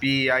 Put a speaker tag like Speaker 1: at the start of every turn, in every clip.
Speaker 1: PIA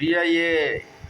Speaker 1: PIA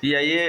Speaker 1: PIA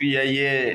Speaker 1: PIA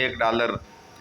Speaker 1: $1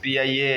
Speaker 1: PIA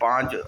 Speaker 1: 5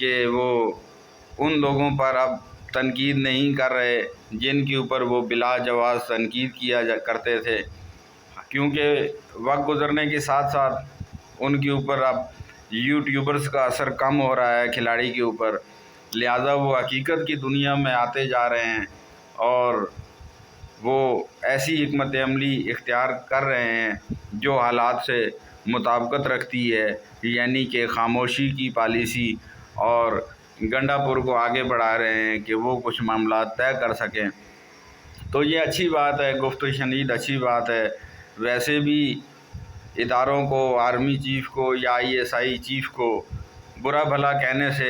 Speaker 1: کہ وہ ان لوگوں پر اب تنقید نہیں کر رہے جن کے اوپر وہ بلا جواز تنقید کیا کرتے تھے، کیونکہ وقت گزرنے کے ساتھ ساتھ ان کے اوپر اب یوٹیوبرز کا اثر کم ہو رہا ہے کھلاڑی کے اوپر، لہٰذا وہ حقیقت کی دنیا میں آتے جا رہے ہیں اور وہ ایسی حکمت عملی اختیار کر رہے ہیں جو حالات سے مطابقت رکھتی ہے، یعنی کہ خاموشی کی پالیسی، اور گنڈا پور کو آگے بڑھا رہے ہیں کہ وہ کچھ معاملات طے کر سکیں۔ تو یہ اچھی بات ہے، گفت و شنید اچھی بات ہے۔ ویسے بھی اداروں کو، آرمی چیف کو یا ISI چیف کو برا بھلا کہنے سے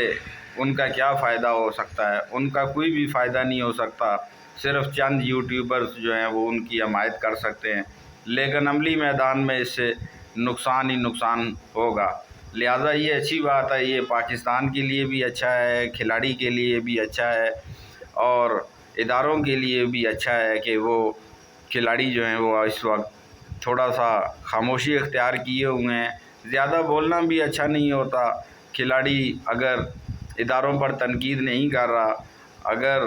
Speaker 1: ان کا کیا فائدہ ہو سکتا ہے؟ ان کا کوئی بھی فائدہ نہیں ہو سکتا، صرف چند یوٹیوبرز جو ہیں وہ ان کی حمایت کر سکتے ہیں، لیکن عملی میدان میں اس سے نقصان ہی نقصان ہوگا۔ لہٰذا یہ اچھی بات ہے، یہ پاکستان کے لیے بھی اچھا ہے، کھلاڑی کے لیے بھی اچھا ہے، اور اداروں کے لیے بھی اچھا ہے کہ وہ کھلاڑی جو ہیں وہ اس وقت تھوڑا سا خاموشی اختیار کیے ہوئے ہیں۔ زیادہ بولنا بھی اچھا نہیں ہوتا۔ کھلاڑی اگر اداروں پر تنقید نہیں کر رہا، اگر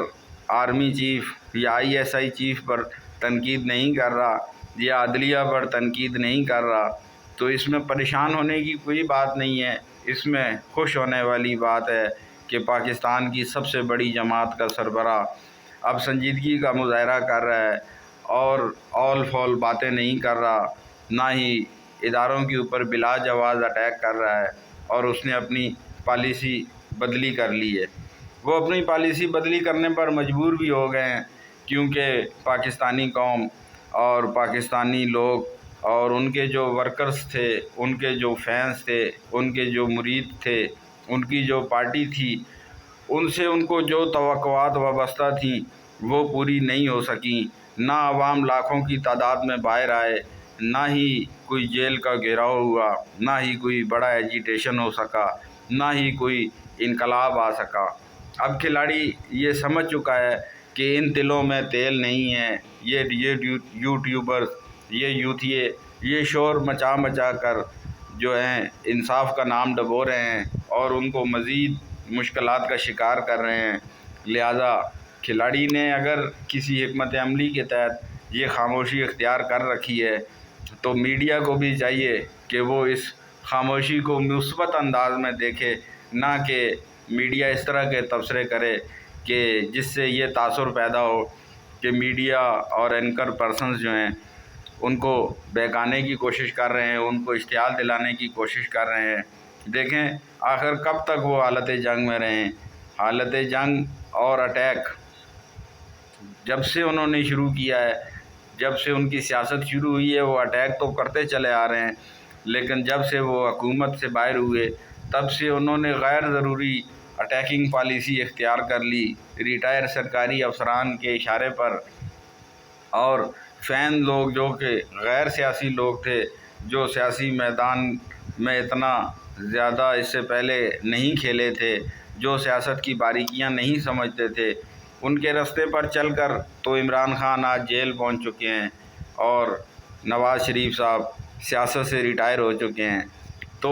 Speaker 1: آرمی چیف یا ISI چیف پر تنقید نہیں کر رہا یا عدلیہ پر تنقید نہیں کر رہا، تو اس میں پریشان ہونے کی کوئی بات نہیں ہے۔ اس میں خوش ہونے والی بات ہے کہ پاکستان کی سب سے بڑی جماعت کا سربراہ اب سنجیدگی کا مظاہرہ کر رہا ہے اور اول فول باتیں نہیں کر رہا، نہ ہی اداروں کے اوپر بلا جواز اٹیک کر رہا ہے، اور اس نے اپنی پالیسی بدلی کر لی ہے۔ وہ اپنی پالیسی بدلی کرنے پر مجبور بھی ہو گئے ہیں، کیونکہ پاکستانی قوم اور پاکستانی لوگ اور ان کے جو ورکرز تھے، ان کے جو فینس تھے، ان کے جو مرید تھے، ان کی جو پارٹی تھی، ان سے ان کو جو توقعات وابستہ تھیں وہ پوری نہیں ہو سکیں۔ نہ عوام لاکھوں کی تعداد میں باہر آئے، نہ ہی کوئی جیل کا گھیراؤ ہوا، نہ ہی کوئی بڑا ایجیٹیشن ہو سکا، نہ ہی کوئی انقلاب آ سکا۔ اب کھلاڑی یہ سمجھ چکا ہے کہ ان دلوں میں تیل نہیں ہے۔ یہ یوٹیوبرز، یہ یوتھیے، یہ شور مچا کر جو ہیں انصاف کا نام ڈبو رہے ہیں اور ان کو مزید مشکلات کا شکار کر رہے ہیں۔ لہذا کھلاڑی نے اگر کسی حکمت عملی کے تحت یہ خاموشی اختیار کر رکھی ہے تو میڈیا کو بھی چاہیے کہ وہ اس خاموشی کو مثبت انداز میں دیکھے، نہ کہ میڈیا اس طرح کے تبصرے کرے کہ جس سے یہ تاثر پیدا ہو کہ میڈیا اور اینکر پرسنز جو ہیں ان کو بہکانے کی کوشش کر رہے ہیں، ان کو اشتعال دلانے کی کوشش کر رہے ہیں۔ دیکھیں آخر کب تک وہ حالت جنگ میں رہیں۔ حالت جنگ اور اٹیک جب سے انہوں نے شروع کیا ہے، جب سے ان کی سیاست شروع ہوئی ہے، وہ اٹیک تو کرتے چلے آ رہے ہیں، لیکن جب سے وہ حکومت سے باہر ہوئے تب سے انہوں نے غیر ضروری اٹیکنگ پالیسی اختیار کر لی، ریٹائر سرکاری افسران کے اشارے پر، اور فین لوگ جو کہ غیر سیاسی لوگ تھے، جو سیاسی میدان میں اتنا زیادہ اس سے پہلے نہیں کھیلے تھے، جو سیاست کی باریکیاں نہیں سمجھتے تھے، ان کے رستے پر چل کر تو عمران خان آج جیل پہنچ چکے ہیں اور نواز شریف صاحب سیاست سے ریٹائر ہو چکے ہیں۔ تو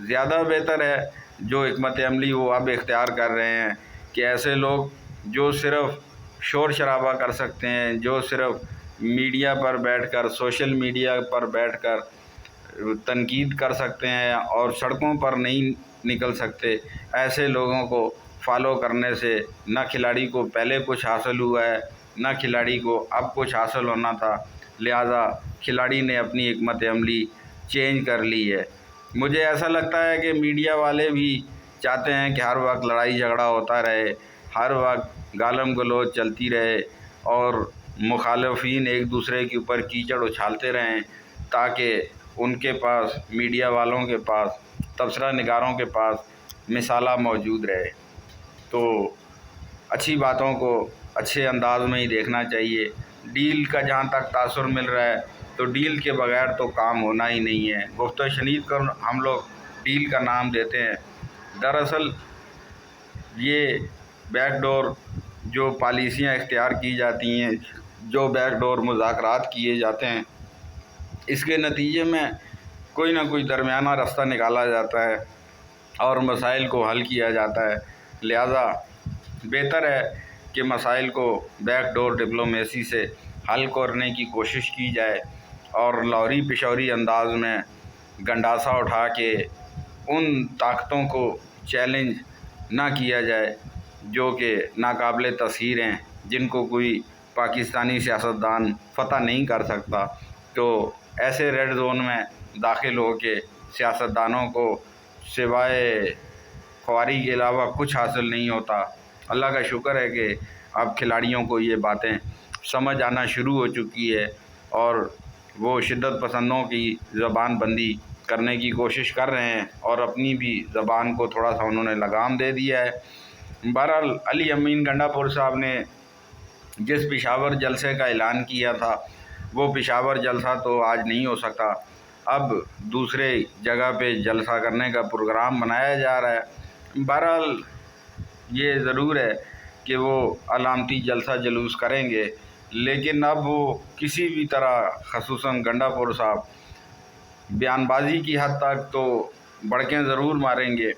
Speaker 1: زیادہ بہتر ہے جو حکمت عملی وہ اب اختیار کر رہے ہیں کہ ایسے لوگ جو صرف شور شرابہ کر سکتے ہیں، جو صرف میڈیا پر بیٹھ کر، سوشل میڈیا پر بیٹھ کر تنقید کر سکتے ہیں اور سڑکوں پر نہیں نکل سکتے، ایسے لوگوں کو فالو کرنے سے نہ کھلاڑی کو پہلے کچھ حاصل ہوا ہے، نہ کھلاڑی کو اب کچھ حاصل ہونا تھا۔ لہٰذا کھلاڑی نے اپنی حکمت عملی چینج کر لی ہے۔ مجھے ایسا لگتا ہے کہ میڈیا والے بھی چاہتے ہیں کہ ہر وقت لڑائی جھگڑا ہوتا رہے، ہر وقت گالم گلوچ چلتی رہے اور مخالفین ایک دوسرے کے اوپر کیچڑ اچھالتے رہیں، تاکہ ان کے پاس، میڈیا والوں کے پاس، تبصرہ نگاروں کے پاس مثالہ موجود رہے۔ تو اچھی باتوں کو اچھے انداز میں ہی دیکھنا چاہیے۔ ڈیل کا جہاں تک تاثر مل رہا ہے تو ڈیل کے بغیر تو کام ہونا ہی نہیں ہے۔ گفت و شنید کو ہم لوگ ڈیل کا نام دیتے ہیں، دراصل یہ بیک ڈور جو پالیسیاں اختیار کی جاتی ہیں، جو بیک ڈور مذاکرات کیے جاتے ہیں، اس کے نتیجے میں کوئی نہ کوئی درمیانہ راستہ نکالا جاتا ہے اور مسائل کو حل کیا جاتا ہے۔ لہذا بہتر ہے کہ مسائل کو بیک ڈور ڈپلومیسی سے حل کرنے کی کوشش کی جائے اور لاہوری پشاوری انداز میں گنڈاسا اٹھا کے ان طاقتوں کو چیلنج نہ کیا جائے جو کہ ناقابل تسخیر ہیں، جن کو کوئی پاکستانی سیاستدان فتح نہیں کر سکتا۔ تو ایسے ریڈ زون میں داخل ہو کے سیاستدانوں کو سوائے خواری کے علاوہ کچھ حاصل نہیں ہوتا۔ اللہ کا شکر ہے کہ اب کھلاڑیوں کو یہ باتیں سمجھ آنا شروع ہو چکی ہے اور وہ شدت پسندوں کی زبان بندی کرنے کی کوشش کر رہے ہیں اور اپنی بھی زبان کو تھوڑا سا انہوں نے لگام دے دیا ہے۔ بہرحال علی امین گنڈا پور صاحب نے جس پشاور جلسے کا اعلان کیا تھا وہ پشاور جلسہ تو آج نہیں ہو سکتا، اب دوسرے جگہ پہ جلسہ کرنے کا پروگرام بنایا جا رہا ہے۔ بہرحال یہ ضرور ہے کہ وہ علامتی جلسہ جلوس کریں گے، لیکن اب وہ کسی بھی طرح خصوصاً گنڈا پور صاحب بیان بازی کی حد تک تو بڑکیں ضرور ماریں گے،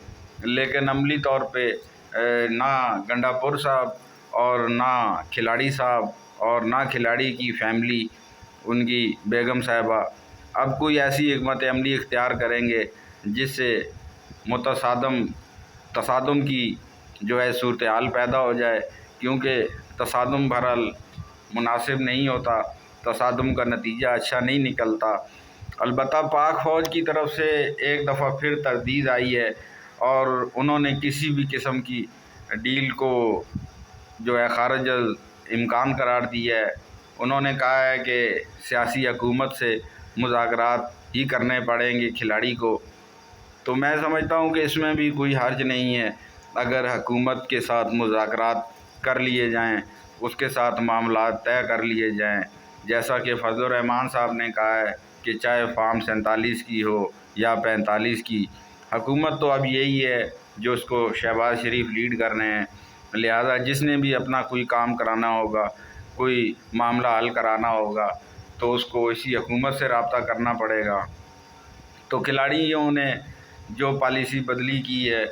Speaker 1: لیکن عملی طور پہ نہ گنڈا پور صاحب اور نہ کھلاڑی صاحب اور نہ کھلاڑی کی فیملی، ان کی بیگم صاحبہ اب کوئی ایسی حکمت عملی اختیار کریں گے جس سے تصادم کی جو ہے صورتحال پیدا ہو جائے، کیونکہ تصادم بہرحال مناسب نہیں ہوتا، تصادم کا نتیجہ اچھا نہیں نکلتا۔ البتہ پاک فوج کی طرف سے ایک دفعہ پھر تردید آئی ہے اور انہوں نے کسی بھی قسم کی ڈیل کو جو ہے خارج امکان قرار دیا ہے۔ انہوں نے کہا ہے کہ سیاسی حکومت سے مذاکرات ہی کرنے پڑیں گے کھلاڑی کو، تو میں سمجھتا ہوں کہ اس میں بھی کوئی حرج نہیں ہے اگر حکومت کے ساتھ مذاکرات کر لیے جائیں، اس کے ساتھ معاملات طے کر لیے جائیں، جیسا کہ فضل الرحمان صاحب نے کہا ہے کہ چاہے فارم 47 کی ہو یا 45 کی، حکومت تو اب یہی ہے جو اس کو شہباز شریف لیڈ کر رہے ہیں، لہذا جس نے بھی اپنا کوئی کام کرانا ہوگا، کوئی معاملہ حل کرانا ہوگا تو اس کو اسی حکومت سے رابطہ کرنا پڑے گا۔ تو کھلاڑیوں نے جو پالیسی بدلی کی ہے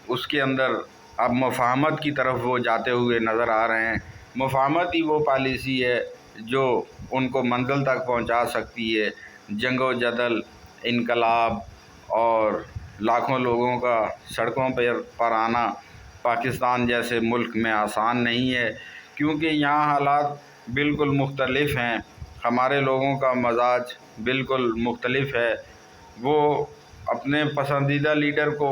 Speaker 1: اس کے اندر اب مفاہمت کی طرف وہ جاتے ہوئے نظر آ رہے ہیں۔ مفاہمت ہی وہ پالیسی ہے جو ان کو منزل تک پہنچا سکتی ہے۔ جنگ و جدل، انقلاب اور لاکھوں لوگوں کا سڑکوں پر آنا پاکستان جیسے ملک میں آسان نہیں ہے، کیونکہ یہاں حالات بالکل مختلف ہیں، ہمارے لوگوں کا مزاج بالکل مختلف ہے۔ وہ اپنے پسندیدہ لیڈر کو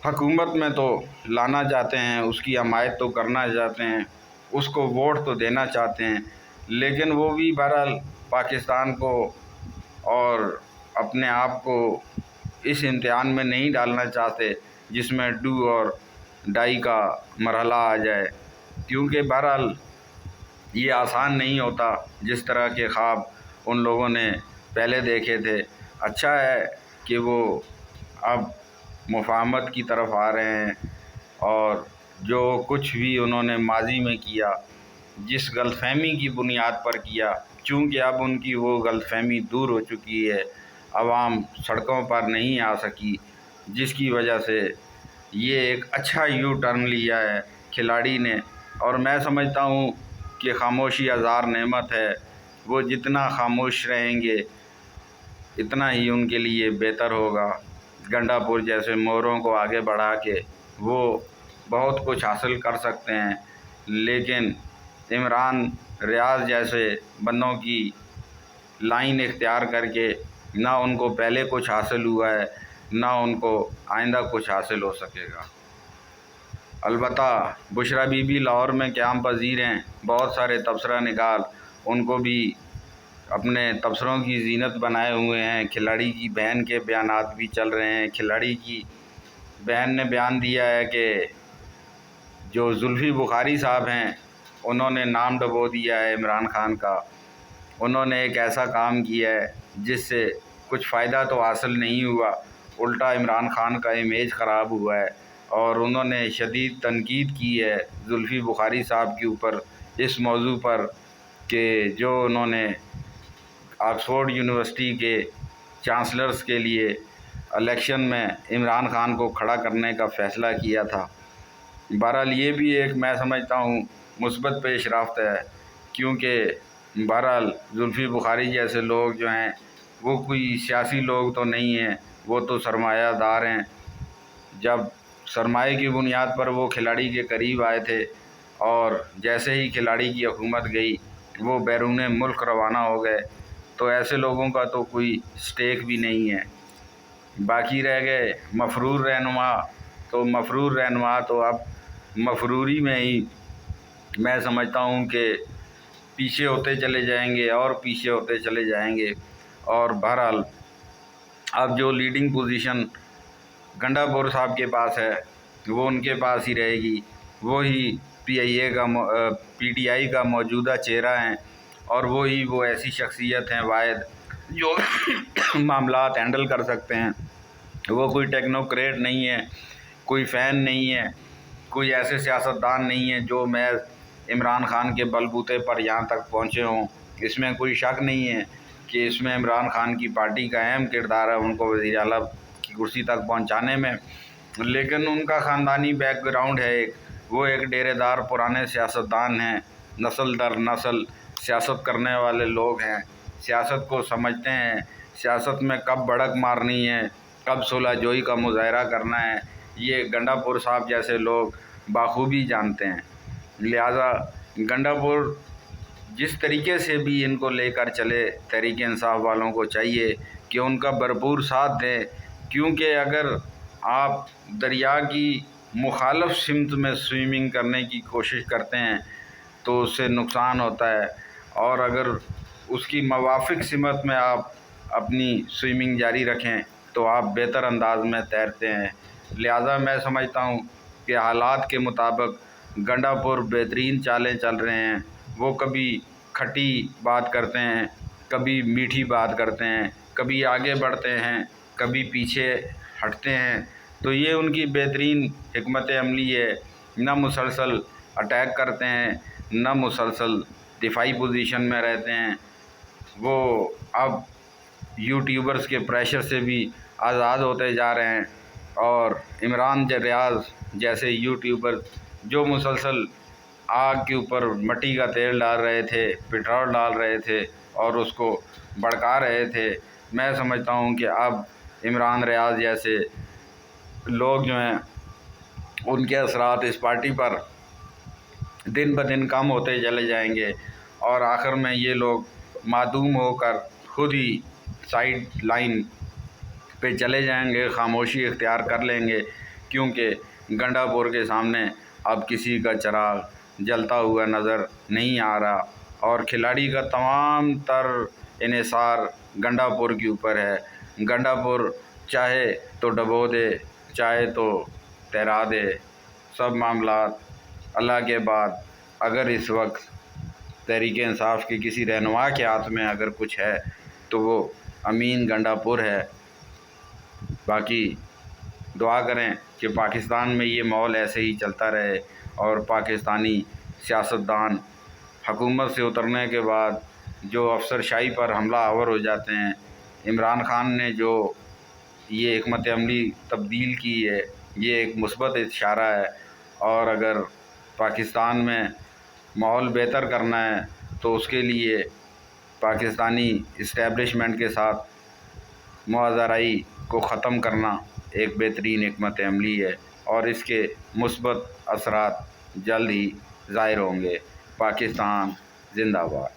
Speaker 1: حکومت میں تو لانا چاہتے ہیں، اس کی حمایت تو کرنا چاہتے ہیں، اس کو ووٹ تو دینا چاہتے ہیں، لیکن وہ بھی بہرحال پاکستان کو اور اپنے آپ کو اس امتحان میں نہیں ڈالنا چاہتے جس میں ڈو اور ڈائی کا مرحلہ آ جائے، کیونکہ بہرحال یہ آسان نہیں ہوتا جس طرح کے خواب ان لوگوں نے پہلے دیکھے تھے۔ اچھا ہے کہ وہ اب مفاہمت کی طرف آ رہے ہیں اور جو کچھ بھی انہوں نے ماضی میں کیا، جس غلط فہمی کی بنیاد پر کیا، چونکہ اب ان کی وہ غلط فہمی دور ہو چکی ہے، عوام سڑکوں پر نہیں آ سکی، جس کی وجہ سے یہ ایک اچھا یو ٹرن لیا ہے کھلاڑی نے، اور میں سمجھتا ہوں کہ خاموشی ہزار نعمت ہے، وہ جتنا خاموش رہیں گے اتنا ہی ان کے لیے بہتر ہوگا۔ گنڈا پور جیسے موروں کو آگے بڑھا کے وہ بہت کچھ حاصل کر سکتے ہیں، لیکن عمران ریاض جیسے بندوں کی لائن اختیار کر کے نہ ان کو پہلے کچھ حاصل ہوا ہے، نہ ان کو آئندہ کچھ حاصل ہو سکے گا۔ البتہ بشرا بی بی لاہور میں قیام پذیر ہیں، بہت سارے تبصرہ نگار ان کو بھی اپنے تبصروں کی زینت بنائے ہوئے ہیں۔ کھلاڑی کی بہن کے بیانات بھی چل رہے ہیں۔ کھلاڑی کی بہن نے بیان دیا ہے کہ جو زلفی بخاری صاحب ہیں انہوں نے نام ڈبو دیا ہے عمران خان کا، انہوں نے ایک ایسا کام کیا ہے جس سے کچھ فائدہ تو حاصل نہیں ہوا، الٹا عمران خان کا امیج خراب ہوا ہے، اور انہوں نے شدید تنقید کی ہے زلفی بخاری صاحب کے اوپر اس موضوع پر کہ جو انہوں نے آکسفورڈ یونیورسٹی کے چانسلرز کے لیے الیکشن میں عمران خان کو کھڑا کرنے کا فیصلہ کیا تھا۔ بہرحال یہ بھی ایک میں سمجھتا ہوں مثبت پیش رفت ہے، کیونکہ بہرحال زلفی بخاری جیسے لوگ جو ہیں وہ کوئی سیاسی لوگ تو نہیں ہیں، وہ تو سرمایہ دار ہیں۔ جب سرمایہ کی بنیاد پر وہ کھلاڑی کے قریب آئے تھے اور جیسے ہی کھلاڑی کی حکومت گئی وہ بیرون ملک روانہ ہو گئے، تو ایسے لوگوں کا تو کوئی سٹیک بھی نہیں ہے۔ باقی رہ گئے مفرور رہنما، تو مفرور رہنما تو اب مفروری میں ہی میں سمجھتا ہوں کہ پیچھے ہوتے چلے جائیں گے اور پیچھے ہوتے چلے جائیں گے، اور بہرحال اب جو لیڈنگ پوزیشن گنڈا پور صاحب کے پاس ہے وہ ان کے پاس ہی رہے گی۔ وہی پی ٹی آئی کا موجودہ چہرہ ہیں، اور وہی وہ ایسی شخصیت ہیں واحد جو معاملات ہینڈل کر سکتے ہیں۔ وہ کوئی ٹیکنوکریٹ نہیں ہے، کوئی فین نہیں ہے، کوئی ایسے سیاستدان نہیں ہیں جو محض عمران خان کے بل بوتے پر یہاں تک پہنچے ہوں۔ اس میں کوئی شک نہیں ہے کہ اس میں عمران خان کی پارٹی کا اہم کردار ہے ان کو وزیر اعلیٰ کی کرسی تک پہنچانے میں، لیکن ان کا خاندانی بیک گراؤنڈ ہے وہ ایک ڈیرے دار پرانے سیاستدان ہیں، نسل در نسل سیاست کرنے والے لوگ ہیں، سیاست کو سمجھتے ہیں، سیاست میں کب بڑک مارنی ہے، کب صلح جوئی کا مظاہرہ کرنا ہے، یہ گنڈا پور صاحب جیسے لوگ بخوبی جانتے ہیں۔ لہٰذا گنڈا پور جس طریقے سے بھی ان کو لے کر چلے، تحریک انصاف والوں کو چاہیے کہ ان کا بھرپور ساتھ دیں، کیونکہ اگر آپ دریا کی مخالف سمت میں سوئمنگ کرنے کی کوشش کرتے ہیں تو اس سے نقصان ہوتا ہے، اور اگر اس کی موافق سمت میں آپ اپنی سوئمنگ جاری رکھیں تو آپ بہتر انداز میں تیرتے ہیں۔ لہٰذا میں سمجھتا ہوں کہ حالات کے مطابق گنڈا پور بہترین چالیں چل رہے ہیں۔ وہ کبھی کھٹی بات کرتے ہیں، کبھی میٹھی بات کرتے ہیں، کبھی آگے بڑھتے ہیں، کبھی پیچھے ہٹتے ہیں، تو یہ ان کی بہترین حکمت عملی ہے۔ نہ مسلسل اٹیک کرتے ہیں، نہ مسلسل دفاعی پوزیشن میں رہتے ہیں۔ وہ اب یوٹیوبرز کے پریشر سے بھی آزاد ہوتے جا رہے ہیں، اور عمران ریاض جیسے یوٹیوبر جو مسلسل آگ کے اوپر مٹی کا تیل ڈال رہے تھے، پٹرول ڈال رہے تھے اور اس کو بھڑکا رہے تھے، میں سمجھتا ہوں کہ اب عمران ریاض جیسے لوگ جو ہیں ان کے اثرات اس پارٹی پر دن بدن کم ہوتے چلے جائیں گے، اور آخر میں یہ لوگ معدوم ہو کر خود ہی سائیڈ لائن پہ چلے جائیں گے، خاموشی اختیار کر لیں گے، کیونکہ گنڈا پور کے سامنے اب کسی کا چراغ جلتا ہوا نظر نہیں آ رہا، اور کھلاڑی کا تمام تر انحصار گنڈا پور کے اوپر ہے۔ گنڈا پور چاہے تو ڈبو دے، چاہے تو تیرا دے، سب معاملات اللہ کے بعد اگر اس وقت تحریک انصاف کے کسی رہنما کے ہاتھ میں اگر کچھ ہے تو وہ امین گنڈا پور ہے۔ باقی دعا کریں کہ پاکستان میں یہ ماحول ایسے ہی چلتا رہے، اور پاکستانی سیاستدان حکومت سے اترنے کے بعد جو افسر شاہی پر حملہ آور ہو جاتے ہیں۔ عمران خان نے جو یہ حکمت عملی تبدیل کی ہے، یہ ایک مثبت اشارہ ہے، اور اگر پاکستان میں ماحول بہتر کرنا ہے تو اس کے لیے پاکستانی اسٹیبلشمنٹ کے ساتھ معاذرائی کو ختم کرنا ایک بہترین حکمت عملی ہے، اور اس کے مثبت اثرات جلد ہی ظاہر ہوں گے۔ پاکستان زندہ باد۔